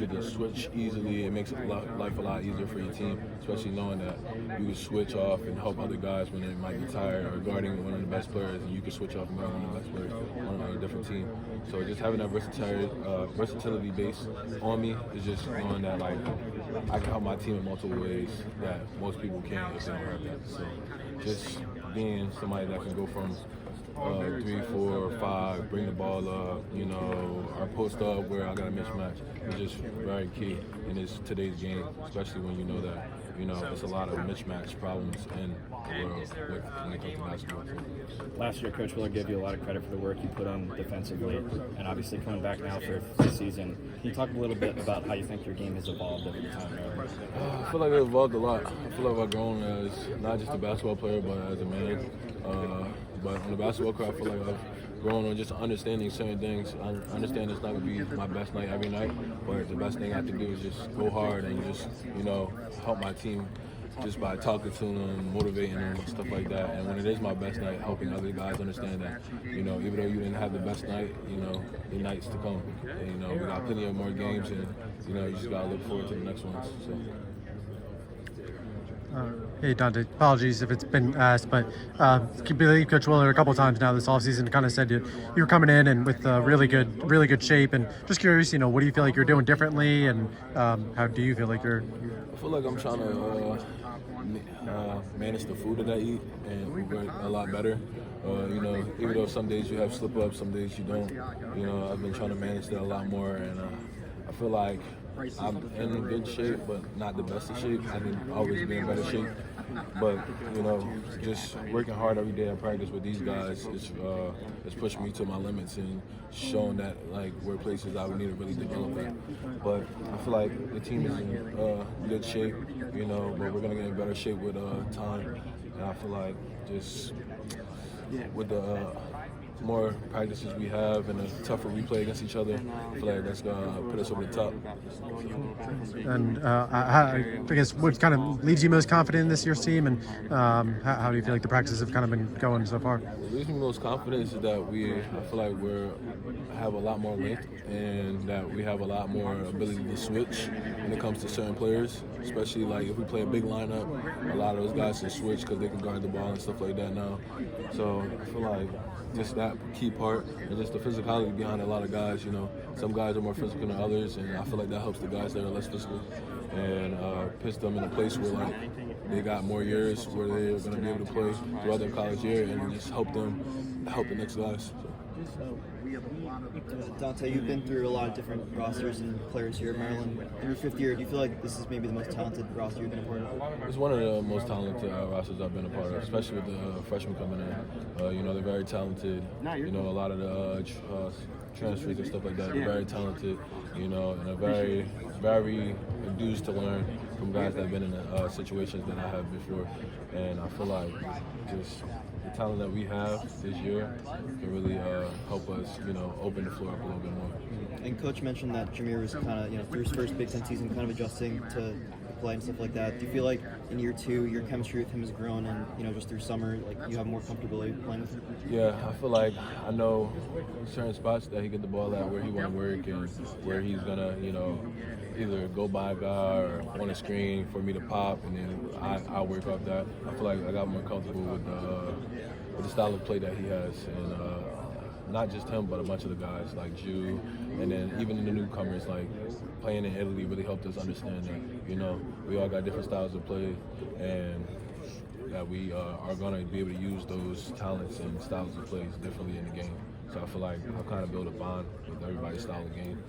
get to switch easily. It makes life a lot easier for your team, especially knowing that you can switch off and help other guys when they might be tired or guarding one of the best players, and you can switch off and guard one of the best players on a different team. So just having that versatility base on me is just knowing that like I can help my team in multiple ways that most people can't if they don't have that. So just being somebody that can go from 3, 4, 5, bring the ball up, or post up where I got a mismatch. It's just very key in today's game, especially when you know that, it's a lot of mismatch problems in the world when it comes to basketball. Last year, Coach Miller gave you a lot of credit for the work you put in defensively, and obviously coming back now for this season. Can you talk a little bit about how you think your game has evolved over the time? I feel like it evolved a lot. I feel like I've grown as not just a basketball player, but as a man. But on the basketball court, I feel like I've grown on just understanding certain things. I understand it's not going to be my best night every night, but the best thing I have to do is just go hard and just, help my team just by talking to them, motivating them, and stuff like that. And when it is my best night, helping other guys understand that, even though you didn't have the best night, the nights to come. And, we got plenty of more games, and, you just got to look forward to the next ones. So. Hey, Donta, apologies if it's been asked, but I believe Coach Miller a couple times now this offseason kind of said you were coming in and with really good shape. And just curious, what do you feel like you're doing differently, and how do you feel like you're? I feel like I'm trying to manage the food that I eat and work a lot better. Even though some days you have slip-ups, some days you don't. I've been trying to manage that a lot more, and I feel like I'm in good shape, but not the best of shape. I can always be in better shape. But, just working hard every day at practice with these guys is pushing me to my limits and showing that, like, where places I would need to really develop at. But I feel like the team is in good shape, but we're going to get in better shape with time. And I feel like just with the more practices we have and the tougher we play against each other, I feel like that's going to put us over the top. And I guess what kind of leaves you most confident in this year's team, and how do you feel like the practices have kind of been going so far? What leaves me most confident is that I feel like we have a lot more length and that we have a lot more ability to switch when it comes to certain players, especially like if we play a big lineup, a lot of those guys can switch because they can guard the ball and stuff like that now. So I feel like just that key part and just the physicality behind a lot of guys. Some guys are more physical than others, and I feel like that helps the guys that are less physical and puts them in a place where like they got more years where they're going to be able to play throughout their college year and just help the next guys. Donta, you've been through a lot of different rosters and players here at Maryland. In your fifth year, do you feel like this is maybe the most talented roster you've been a part of? It's one of the most talented rosters I've been a part of, especially with the freshmen coming in. They're very talented. A lot of the transfers and stuff like that. They're very talented, and are very, very enthused to learn from guys that have been in situations that I have before. And I feel like just the talent that we have this year can really help us, open the floor up a little bit more. And Coach mentioned that Jameer was kind of, through his first Big Ten season, kind of adjusting to the play and stuff like that. Do you feel like in year two, your chemistry with him has grown, and just through summer, like you have more comfortability playing with him? Yeah, I feel like I know certain spots that he get the ball at where he want to work and where he's gonna, either go by a guy or on a screen for me to pop, and then I'll work off that. I feel like I got more comfortable with the style of play that he has, and not just him, but a bunch of the guys like Jew, and then even in the newcomers, like playing in Italy really helped us understand that, we all got different styles of play, and that we are going to be able to use those talents and styles of plays differently in the game. So I feel like I've kind of built a bond with everybody's style of game.